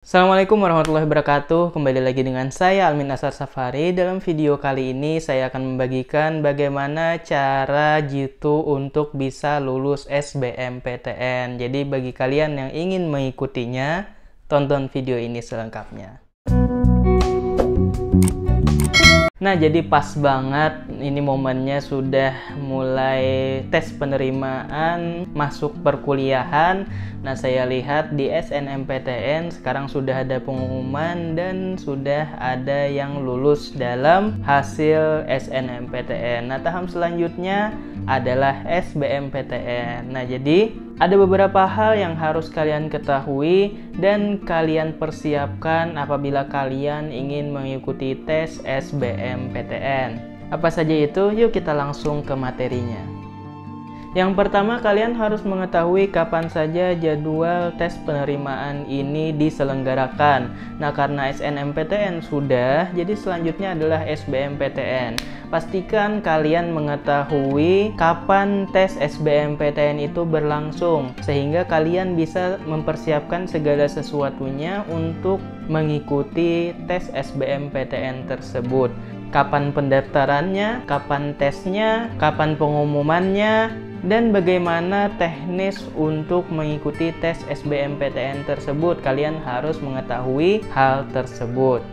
Assalamualaikum warahmatullahi wabarakatuh. Kembali lagi dengan saya Almin Asar Safari. Dalam video kali ini saya akan membagikan bagaimana cara jitu untuk bisa lulus SBMPTN. Jadi bagi kalian yang ingin mengikutinya, tonton video ini selengkapnya. Nah, jadi pas banget ini momennya sudah mulai tes penerimaan masuk perkuliahan. Nah, saya lihat di SNMPTN sekarang sudah ada pengumuman dan sudah ada yang lulus dalam hasil SNMPTN. Nah, tahap selanjutnya adalah SBMPTN. Nah, jadi ada beberapa hal yang harus kalian ketahui dan kalian persiapkan apabila kalian ingin mengikuti tes SBMPTN. Apa saja itu? Yuk kita langsung ke materinya. Yang pertama, kalian harus mengetahui kapan saja jadwal tes penerimaan ini diselenggarakan. Nah, karena SNMPTN sudah, jadi selanjutnya adalah SBMPTN. Pastikan kalian mengetahui kapan tes SBMPTN itu berlangsung, sehingga kalian bisa mempersiapkan segala sesuatunya untuk mengikuti tes SBMPTN tersebut. Kapan pendaftarannya, kapan tesnya, kapan pengumumannya, dan bagaimana teknis untuk mengikuti tes SBMPTN tersebut. Kalian harus mengetahui hal tersebut.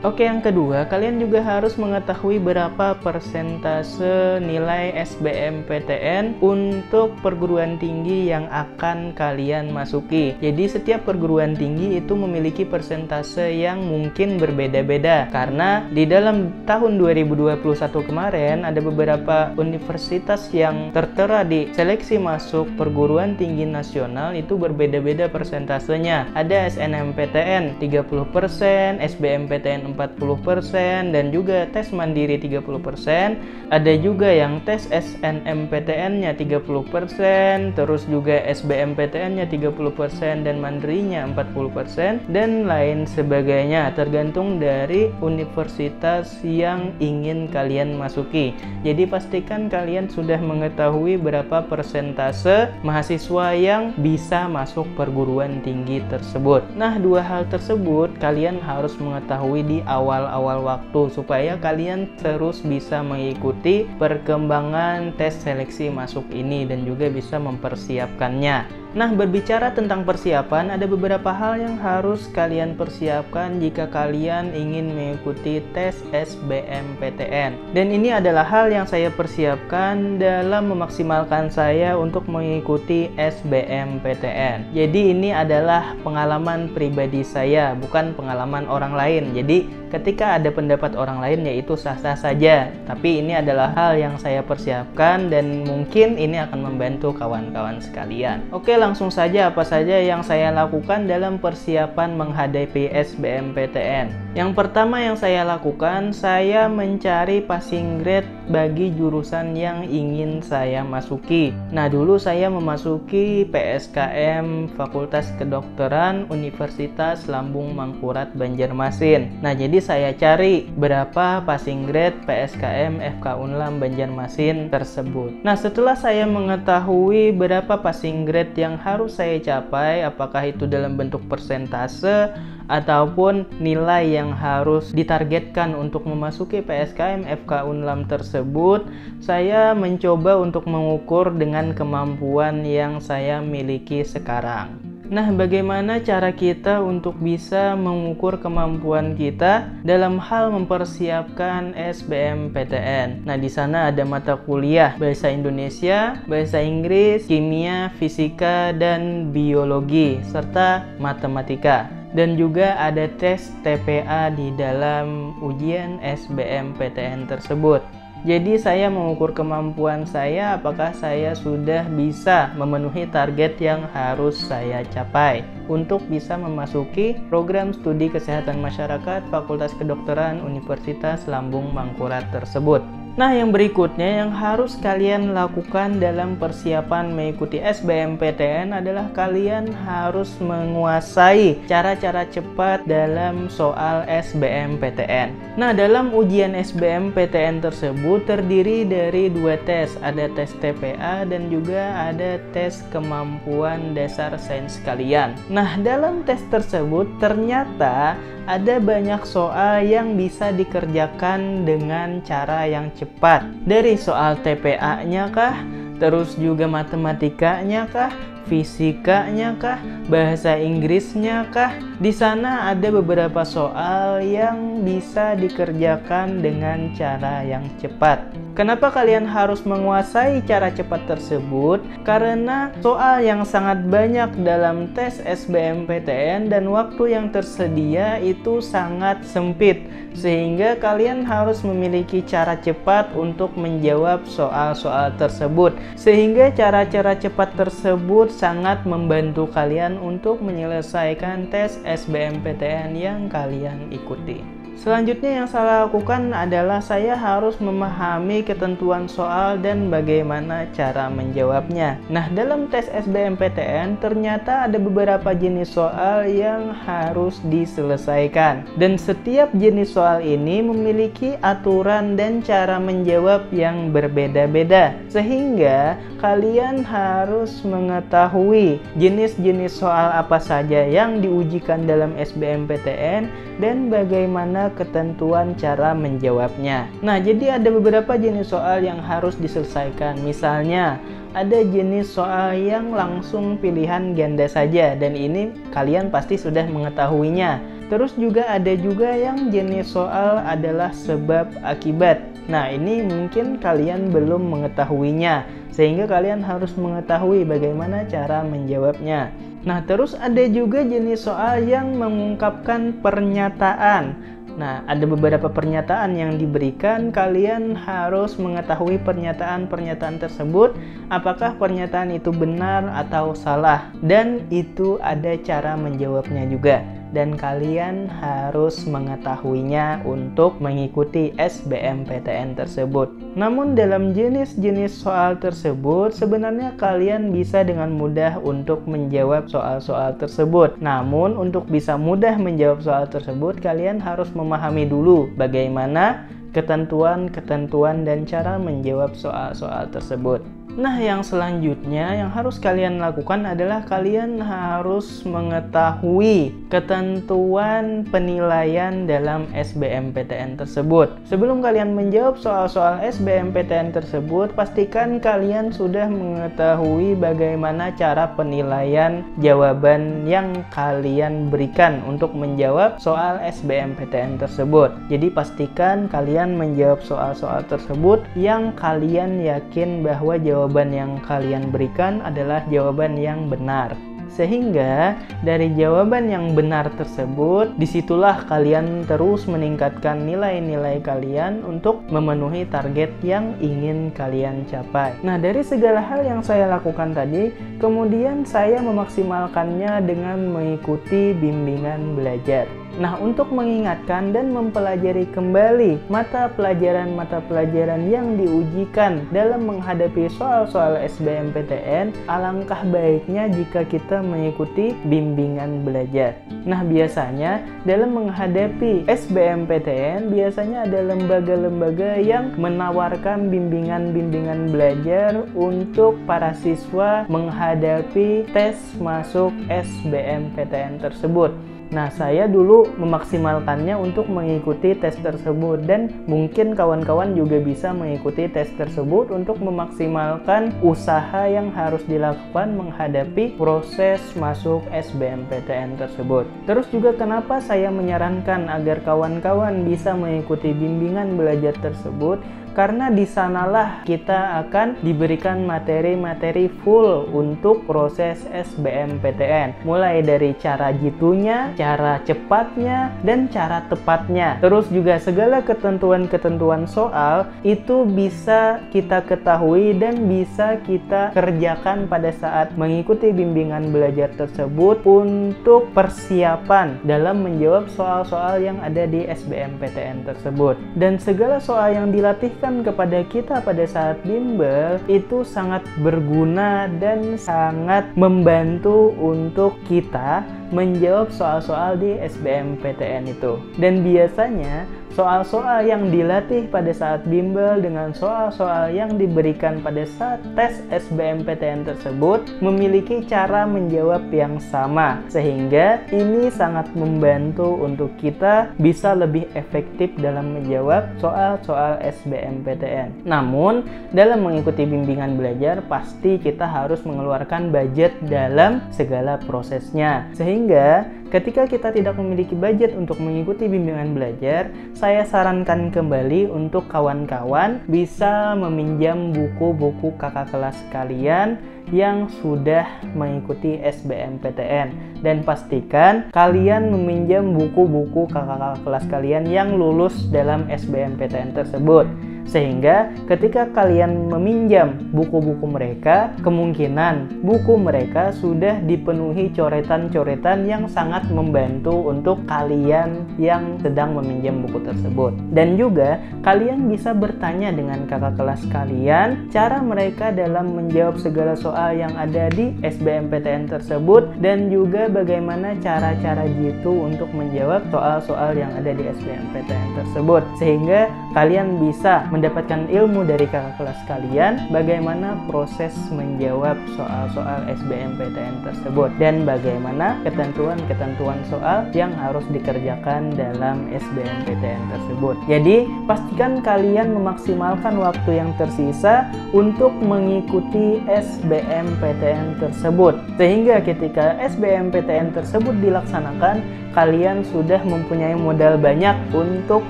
Oke, yang kedua, kalian juga harus mengetahui berapa persentase nilai SBMPTN untuk perguruan tinggi yang akan kalian masuki. Jadi setiap perguruan tinggi itu memiliki persentase yang mungkin berbeda-beda. Karena di dalam tahun 2021 kemarin ada beberapa universitas yang tertera di seleksi masuk perguruan tinggi nasional itu berbeda-beda persentasenya. Ada SNMPTN 30%, SBMPTN 40%, dan juga tes mandiri 30%. Ada juga yang tes SNMPTN-nya 30%, terus juga SBMPTN-nya 30% dan mandirinya 40%, dan lain sebagainya, tergantung dari universitas yang ingin kalian masuki. Jadi pastikan kalian sudah mengetahui berapa persentase mahasiswa yang bisa masuk perguruan tinggi tersebut. Nah, dua hal tersebut kalian harus mengetahui di awal-awal waktu supaya kalian terus bisa mengikuti perkembangan tes seleksi masuk ini dan juga bisa mempersiapkannya. Nah, berbicara tentang persiapan, ada beberapa hal yang harus kalian persiapkan jika kalian ingin mengikuti tes SBMPTN. Dan ini adalah hal yang saya persiapkan dalam memaksimalkan saya untuk mengikuti SBMPTN. Jadi ini adalah pengalaman pribadi saya, bukan pengalaman orang lain. Jadi ketika ada pendapat orang lain yaitu sah-sah saja. Tapi ini adalah hal yang saya persiapkan dan mungkin ini akan membantu kawan-kawan sekalian. Oke, langsung saja apa saja yang saya lakukan dalam persiapan menghadapi SBMPTN. Yang pertama yang saya lakukan, saya mencari passing grade bagi jurusan yang ingin saya masuki. Nah, dulu saya memasuki PSKM Fakultas Kedokteran Universitas Lambung Mangkurat Banjarmasin. Nah, jadi saya cari berapa passing grade PSKM FK Unlam Banjarmasin tersebut. Nah, setelah saya mengetahui berapa passing grade yang harus saya capai, apakah itu dalam bentuk persentase ataupun nilai yang harus ditargetkan untuk memasuki PSKM FK Unlam tersebut, saya mencoba untuk mengukur dengan kemampuan yang saya miliki sekarang. Nah, bagaimana cara kita untuk bisa mengukur kemampuan kita dalam hal mempersiapkan SBMPTN? Nah, di sana ada mata kuliah Bahasa Indonesia, Bahasa Inggris, Kimia, Fisika, dan Biologi, serta Matematika. Dan juga ada tes TPA di dalam ujian SBMPTN tersebut. Jadi saya mengukur kemampuan saya apakah saya sudah bisa memenuhi target yang harus saya capai untuk bisa memasuki program studi kesehatan masyarakat Fakultas Kedokteran Universitas Lambung Mangkurat tersebut. Nah, yang berikutnya yang harus kalian lakukan dalam persiapan mengikuti SBMPTN adalah kalian harus menguasai cara-cara cepat dalam soal SBMPTN. Nah, dalam ujian SBMPTN tersebut terdiri dari 2 tes, ada tes TPA dan juga ada tes kemampuan dasar sains kalian. Nah, dalam tes tersebut ternyata ada banyak soal yang bisa dikerjakan dengan cara yang cepat. Dari soal TPA-nya kah? Terus juga matematikanya kah? Fisikanya kah? Bahasa Inggrisnya kah? Di sana ada beberapa soal yang bisa dikerjakan dengan cara yang cepat. Kenapa kalian harus menguasai cara cepat tersebut? Karena soal yang sangat banyak dalam tes SBMPTN dan waktu yang tersedia itu sangat sempit, sehingga kalian harus memiliki cara cepat untuk menjawab soal-soal tersebut. Sehingga cara-cara cepat tersebut sangat membantu kalian untuk menyelesaikan tes SBMPTN yang kalian ikuti. Selanjutnya yang saya lakukan adalah saya harus memahami ketentuan soal dan bagaimana cara menjawabnya. Nah, dalam tes SBMPTN ternyata ada beberapa jenis soal yang harus diselesaikan. Dan setiap jenis soal ini memiliki aturan dan cara menjawab yang berbeda-beda. Sehingga kalian harus mengetahui jenis-jenis soal apa saja yang diujikan dalam SBMPTN dan bagaimana ketentuan cara menjawabnya. Nah, jadi ada beberapa jenis soal yang harus diselesaikan. Misalnya, ada jenis soal yang langsung pilihan ganda saja, dan ini kalian pasti sudah mengetahuinya. Terus juga ada juga yang jenis soal adalah sebab akibat. Nah, ini mungkin kalian belum mengetahuinya, sehingga kalian harus mengetahui bagaimana cara menjawabnya. Nah, terus ada juga jenis soal yang mengungkapkan pernyataan. Nah, ada beberapa pernyataan yang diberikan, kalian harus mengetahui pernyataan-pernyataan tersebut, apakah pernyataan itu benar atau salah, dan itu ada cara menjawabnya juga. Dan kalian harus mengetahuinya untuk mengikuti SBMPTN tersebut. Namun dalam jenis-jenis soal tersebut sebenarnya kalian bisa dengan mudah untuk menjawab soal-soal tersebut. Namun untuk bisa mudah menjawab soal tersebut kalian harus memahami dulu bagaimana ketentuan-ketentuan dan cara menjawab soal-soal tersebut. Nah, yang selanjutnya yang harus kalian lakukan adalah kalian harus mengetahui ketentuan penilaian dalam SBMPTN tersebut. Sebelum kalian menjawab soal-soal SBMPTN tersebut, pastikan kalian sudah mengetahui bagaimana cara penilaian jawaban yang kalian berikan untuk menjawab soal SBMPTN tersebut. Jadi pastikan kalian menjawab soal-soal tersebut yang kalian yakin bahwa jawaban yang kalian berikan adalah jawaban yang benar. Sehingga dari jawaban yang benar tersebut, disitulah kalian terus meningkatkan nilai-nilai kalian untuk memenuhi target yang ingin kalian capai. Nah, dari segala hal yang saya lakukan tadi, kemudian saya memaksimalkannya dengan mengikuti bimbingan belajar. Nah, untuk mengingatkan dan mempelajari kembali mata pelajaran yang diujikan dalam menghadapi soal-soal SBMPTN, alangkah baiknya jika kita mengikuti bimbingan belajar. Nah, biasanya dalam menghadapi SBMPTN, biasanya ada lembaga-lembaga yang menawarkan bimbingan-bimbingan belajar untuk para siswa menghadapi tes masuk SBMPTN tersebut. Nah, saya dulu memaksimalkannya untuk mengikuti tes tersebut, dan mungkin kawan-kawan juga bisa mengikuti tes tersebut untuk memaksimalkan usaha yang harus dilakukan menghadapi proses masuk SBMPTN tersebut. Terus juga kenapa saya menyarankan agar kawan-kawan bisa mengikuti bimbingan belajar tersebut? Karena di sanalah kita akan diberikan materi-materi full untuk proses SBMPTN. Mulai dari cara jitunya, cara cepatnya, dan cara tepatnya. Terus juga segala ketentuan-ketentuan soal itu bisa kita ketahui dan bisa kita kerjakan pada saat mengikuti bimbingan belajar tersebut untuk persiapan dalam menjawab soal-soal yang ada di SBMPTN tersebut. Dan segala soal yang dilatih berikan kepada kita pada saat bimbel itu sangat berguna dan sangat membantu untuk kita menjawab soal-soal di SBMPTN itu. Dan biasanya soal-soal yang dilatih pada saat bimbel dengan soal-soal yang diberikan pada saat tes SBMPTN tersebut memiliki cara menjawab yang sama, sehingga ini sangat membantu untuk kita bisa lebih efektif dalam menjawab soal-soal SBMPTN. Namun, dalam mengikuti bimbingan belajar pasti kita harus mengeluarkan budget dalam segala prosesnya, sehingga ketika kita tidak memiliki budget untuk mengikuti bimbingan belajar, saya sarankan kembali untuk kawan-kawan bisa meminjam buku-buku kakak kelas kalian yang sudah mengikuti SBMPTN, dan pastikan kalian meminjam buku-buku kakak kelas kalian yang lulus dalam SBMPTN tersebut. Sehingga ketika kalian meminjam buku-buku mereka, kemungkinan buku mereka sudah dipenuhi coretan-coretan yang sangat membantu untuk kalian yang sedang meminjam buku tersebut. Dan juga kalian bisa bertanya dengan kakak kelas kalian cara mereka dalam menjawab segala soal yang ada di SBMPTN tersebut, dan juga bagaimana cara-cara jitu untuk menjawab soal-soal yang ada di SBMPTN tersebut, sehingga kalian bisa mendapatkan ilmu dari kakak kelas kalian bagaimana proses menjawab soal-soal SBMPTN tersebut dan bagaimana ketentuan-ketentuan soal yang harus dikerjakan dalam SBMPTN tersebut. Jadi, pastikan kalian memaksimalkan waktu yang tersisa untuk mengikuti SBMPTN tersebut, sehingga ketika SBMPTN tersebut dilaksanakan, kalian sudah mempunyai modal banyak untuk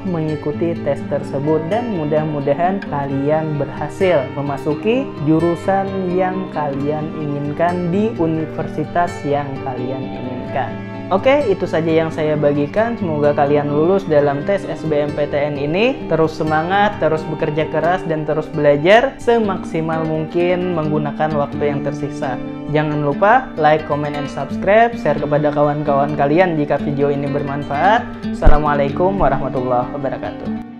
mengikuti tes tersebut, dan mudah-mudahan kalian berhasil memasuki jurusan yang kalian inginkan di universitas yang kalian inginkan. Oke, itu saja yang saya bagikan. Semoga kalian lulus dalam tes SBMPTN ini. Terus semangat, terus bekerja keras, dan terus belajar semaksimal mungkin menggunakan waktu yang tersisa. Jangan lupa like, comment, and subscribe. Share kepada kawan-kawan kalian jika video ini bermanfaat. Assalamualaikum warahmatullahi wabarakatuh.